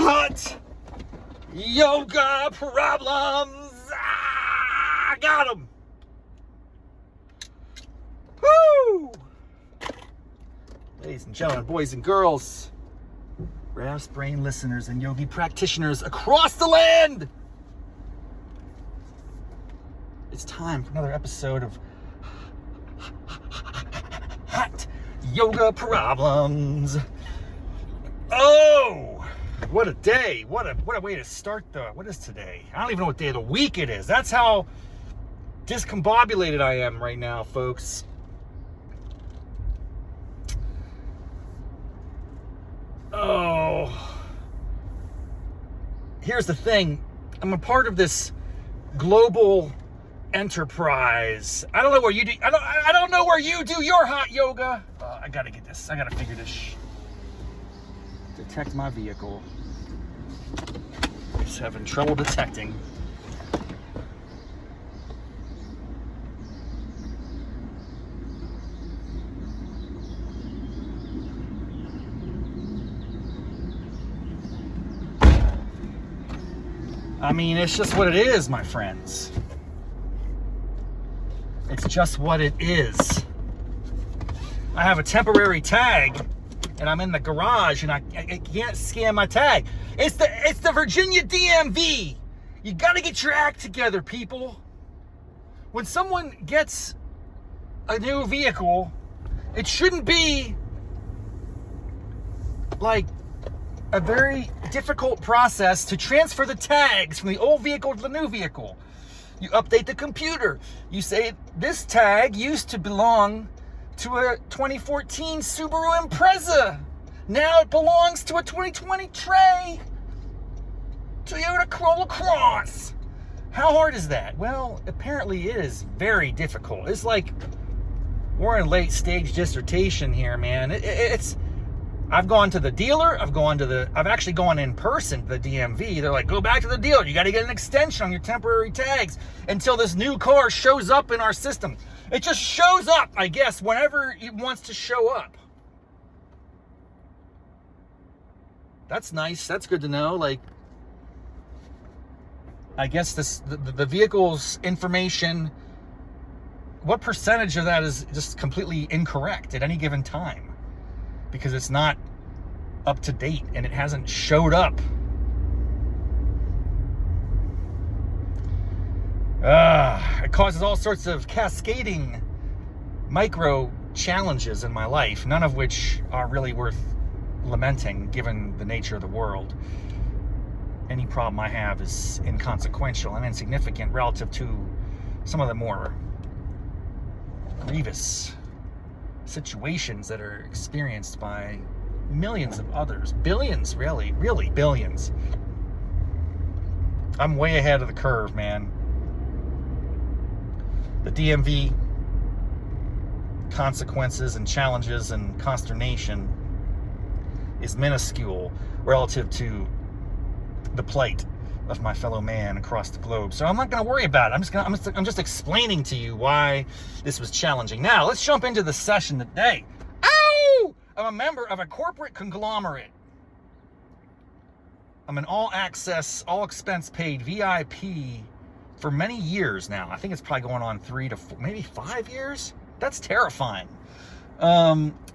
hot yoga problems. I got them. Woo! Ladies and gentlemen, boys and girls, Raff's brain listeners and yogi practitioners across the land, it's time for another episode of Hot Yoga Problems. Oh, what a day. What a way to start what is today? I don't even know what day of the week it is. That's how discombobulated I am right now, folks. Oh. Here's the thing. I'm a part of this global enterprise. I don't know where you do. I don't know where you do your hot yoga. I gotta get this. I gotta figure this. Detect my vehicle. Just having trouble detecting. I mean, it's just what it is, my friends. It's just what it is. I have a temporary tag, and I'm in the garage, and I can't scan my tag. It's the Virginia DMV. You got to get your act together, people. When someone gets a new vehicle, it shouldn't be like a very difficult process to transfer the tags from the old vehicle to the new vehicle. You update the computer. You say, this tag used to belong to a 2014 Subaru Impreza. Now it belongs to a 2020 Toyota Corolla Cross. How hard is that? Well, apparently it is very difficult. It's like we're in late stage dissertation here, man. I've gone to the dealer. I've actually gone in person to the DMV. They're like, go back to the dealer. You got to get an extension on your temporary tags until this new car shows up in our system. It just shows up, I guess, whenever it wants to show up. That's nice. That's good to know. Like, I guess the vehicle's information, what percentage of that is just completely incorrect at any given time? Because it's not up to date and it hasn't showed up. It causes all sorts of cascading micro challenges in my life, none of which are really worth lamenting given the nature of the world. Any problem I have is inconsequential and insignificant relative to some of the more grievous situations that are experienced by millions of others. Billions, really billions. I'm way ahead of the curve, man. The DMV consequences and challenges and consternation is minuscule relative to the plight of my fellow man across the globe. So I'm not going to worry about it. I'm just explaining to you why this was challenging. Now, let's jump into the session today. Ow! I'm a member of a corporate conglomerate. I'm an all-access, all-expense-paid VIP for many years now. I think it's probably going on 3 to 4, maybe 5 years. That's terrifying.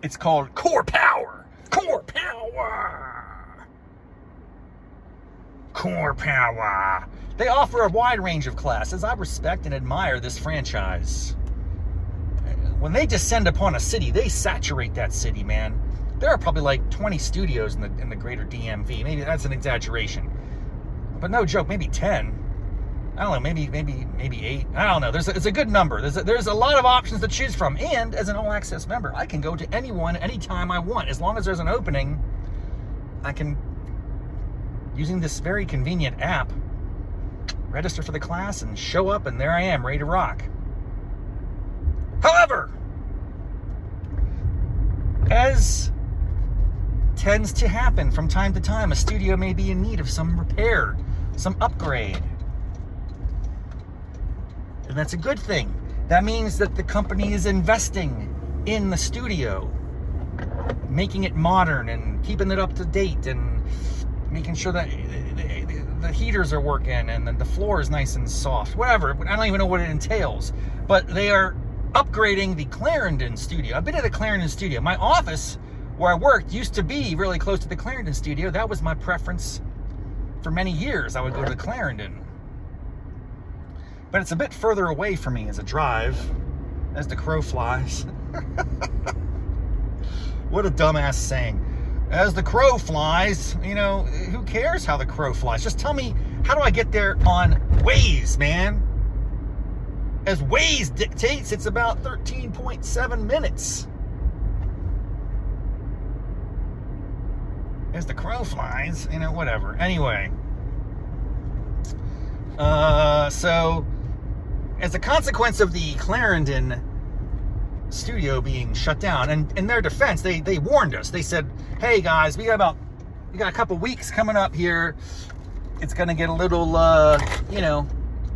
It's called Core Power. Core Power. Core Power. They offer a wide range of classes. I respect and admire this franchise. When they descend upon a city, they saturate that city, man. There are probably like 20 studios in the greater DMV. Maybe that's an exaggeration, but no joke, maybe 10. I don't know, maybe 8. I don't know. It's a good number. There's a lot of options to choose from, and as an all-access member, I can go to anyone anytime I want. As long as there's an opening, I can, using this very convenient app, register for the class and show up, and there I am, ready to rock. However, as tends to happen from time to time, a studio may be in need of some repair, some upgrade. And that's a good thing. That means that the company is investing in the studio, making it modern and keeping it up to date and making sure that the heaters are working and the floor is nice and soft, whatever. I don't even know what it entails, but they are upgrading the Clarendon studio. I've been at the Clarendon studio. My office where I worked used to be really close to the Clarendon studio. That was my preference for many years. I would go to the Clarendon, but it's a bit further away for me as a drive, as the crow flies. What a dumbass saying. As the crow flies, you know, who cares how the crow flies? Just tell me, how do I get there on Waze, man? As Waze dictates, it's about 13.7 minutes. As the crow flies, you know, whatever. Anyway. So, as a consequence of the Clarendon studio being shut down, and in their defense, they warned us. They said, hey guys, we got a couple weeks coming up here. It's gonna get a little you know,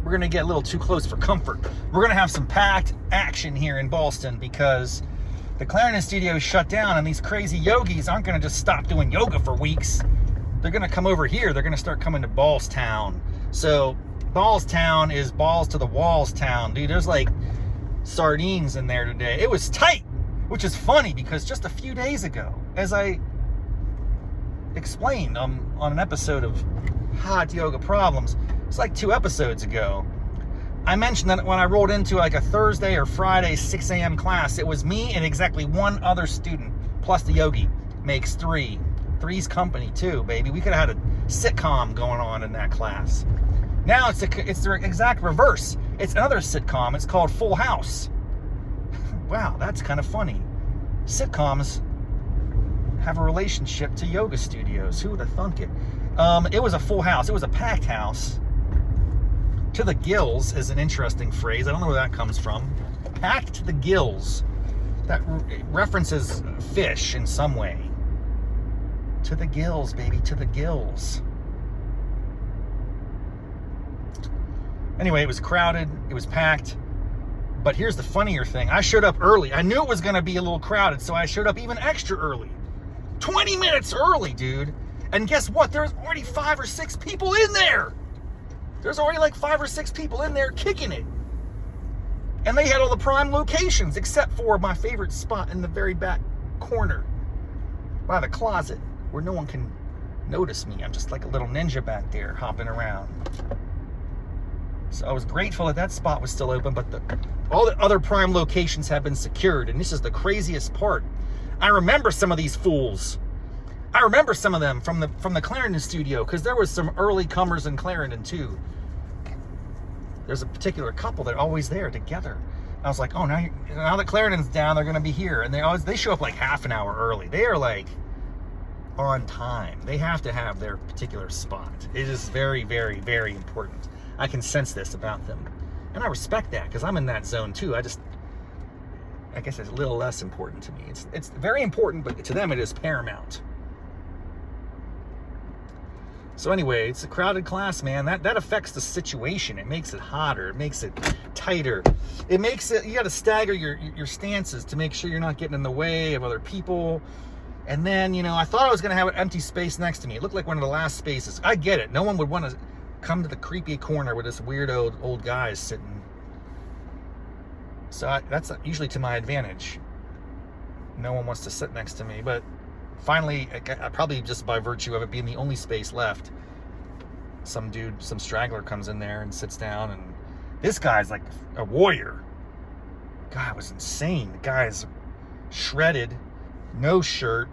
we're gonna get a little too close for comfort. We're gonna have some packed action here in Ballston because the Clarendon studio is shut down, and these crazy yogis aren't gonna just stop doing yoga for weeks. They're gonna come over here. They're gonna start coming to Ballstown. So Ballstown is balls to the walls town, dude. There's like sardines in there today. It was tight, which is funny because just a few days ago, as I explained on an episode of Hot Yoga Problems, it's like 2 episodes ago, I mentioned that when I rolled into like a Thursday or Friday 6 a.m. class, it was me and exactly one other student, plus the yogi, makes 3. 3's company too, baby. We could have had a sitcom going on in that class. Now it's the exact reverse. It's another sitcom. It's called Full House. Wow, that's kind of funny. Sitcoms have a relationship to yoga studios. Who would have thunk it? It was a full house. It was a packed house. To the gills is an interesting phrase. I don't know where that comes from. Packed to the gills. That references fish in some way. To the gills, baby. To the gills. Anyway, it was crowded, it was packed, but here's the funnier thing. I showed up early. I knew it was going to be a little crowded, so I showed up even extra early. 20 minutes early, dude. And guess what? There's already 5 or 6 people in there. There's already like 5 or 6 people in there kicking it. And they had all the prime locations, except for my favorite spot in the very back corner, by the closet, where no one can notice me. I'm just like a little ninja back there, hopping around. So I was grateful that spot was still open, but all the other prime locations have been secured, and this is the craziest part. I remember some of these fools. I remember some of them from the Clarendon studio, because there was some early comers in Clarendon too. There's a particular couple that are always there together. I was like, oh, now that Clarendon's down, they're going to be here, and they show up like half an hour early. They are like on time. They have to have their particular spot. It is very, very, very important. I can sense this about them. And I respect that because I'm in that zone too. I guess it's a little less important to me. It's very important, but to them it is paramount. So anyway, it's a crowded class, man. That affects the situation. It makes it hotter. It makes it tighter. It makes it, you got to stagger your stances to make sure you're not getting in the way of other people. And then, you know, I thought I was going to have an empty space next to me. It looked like one of the last spaces. I get it. No one would want to come to the creepy corner where this weirdo old guy is sitting. So that's usually to my advantage. No one wants to sit next to me, but finally, I probably just by virtue of it being the only space left, some straggler comes in there and sits down, and this guy's like a warrior. Guy was insane. The guy's shredded, no shirt,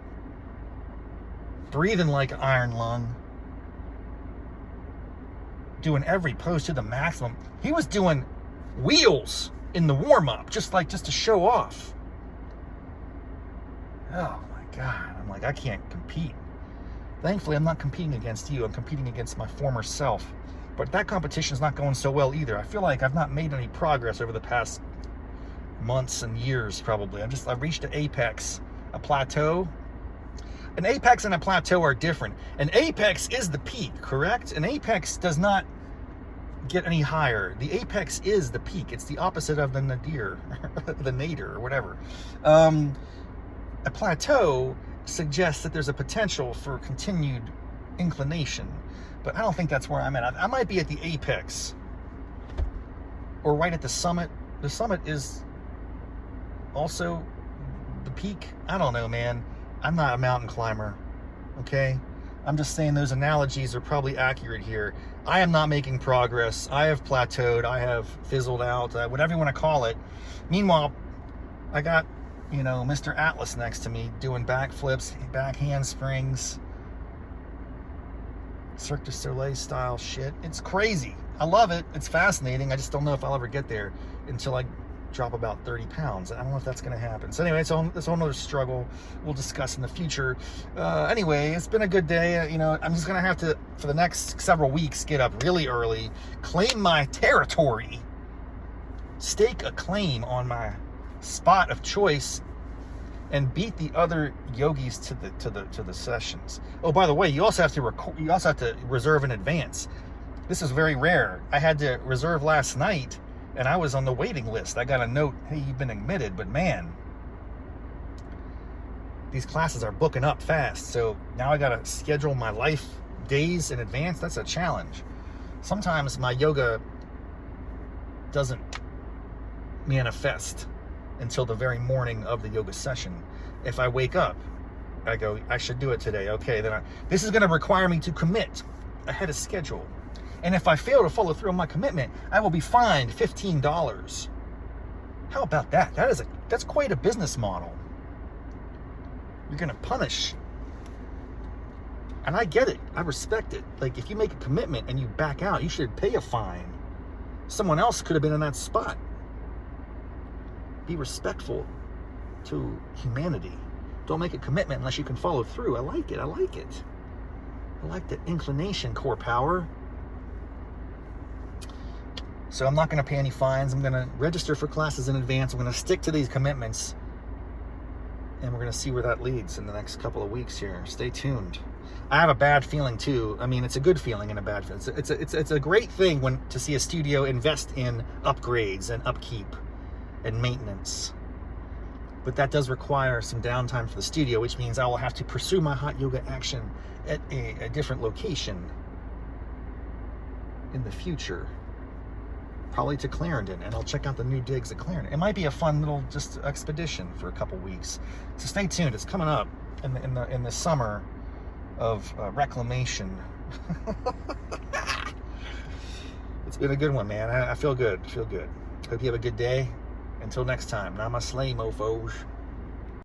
breathing like an iron lung, doing every pose to the maximum. He was doing wheels in the warm-up, just to show off. Oh my God, I'm like, I can't compete. Thankfully, I'm not competing against you. I'm competing against my former self. But that competition's not going so well either. I feel like I've not made any progress over the past months and years, probably. I've reached an apex, a plateau. An apex and a plateau are different. An apex is the peak, correct? An apex does not get any higher. The apex is the peak. It's the opposite of the nadir, the nadir, or whatever. A plateau suggests that there's a potential for continued inclination. But I don't think that's where I'm at. I might be at the apex or right at the summit. The summit is also the peak. I don't know, man. I'm not a mountain climber, okay? I'm just saying those analogies are probably accurate here. I am not making progress. I have plateaued. I have fizzled out, whatever you want to call it. Meanwhile, I got, Mr. Atlas next to me doing backflips, back handsprings, Cirque du Soleil style shit. It's crazy. I love it. It's fascinating. I just don't know if I'll ever get there until I drop about 30 pounds. I don't know if that's going to happen. So anyway, it's a whole other struggle we'll discuss in the future. Anyway, it's been a good day. I'm just going to have to, for the next several weeks, get up really early, claim my territory, stake a claim on my spot of choice, and beat the other yogis to the sessions. Oh, by the way, you also have to reserve in advance. This is very rare. I had to reserve last night, and I was on the waiting list. I got a note, hey, you've been admitted, but man, these classes are booking up fast. So now I got to schedule my life days in advance. That's a challenge. Sometimes my yoga doesn't manifest until the very morning of the yoga session. If I wake up, I go, I should do it today. Okay, then this is going to require me to commit ahead of schedule. And if I fail to follow through on my commitment, I will be fined $15. How about that? That's quite a business model. You're going to punish. And I get it. I respect it. Like, if you make a commitment and you back out, you should pay a fine. Someone else could have been in that spot. Be respectful to humanity. Don't make a commitment unless you can follow through. I like it. I like the inclination, core power. So I'm not going to pay any fines. I'm going to register for classes in advance. I'm going to stick to these commitments. And we're going to see where that leads in the next couple of weeks here. Stay tuned. I have a bad feeling too. I mean, it's a good feeling and a bad feeling. It's a great thing to see a studio invest in upgrades and upkeep and maintenance. But that does require some downtime for the studio, which means I will have to pursue my hot yoga action at a different location in the future. Probably to Clarendon, and I'll check out the new digs at Clarendon. It might be a fun little just expedition for a couple weeks. So stay tuned. It's coming up in the summer of reclamation. It's been a good one, man. I feel good. Hope you have a good day. Until next time, namaste, mofos.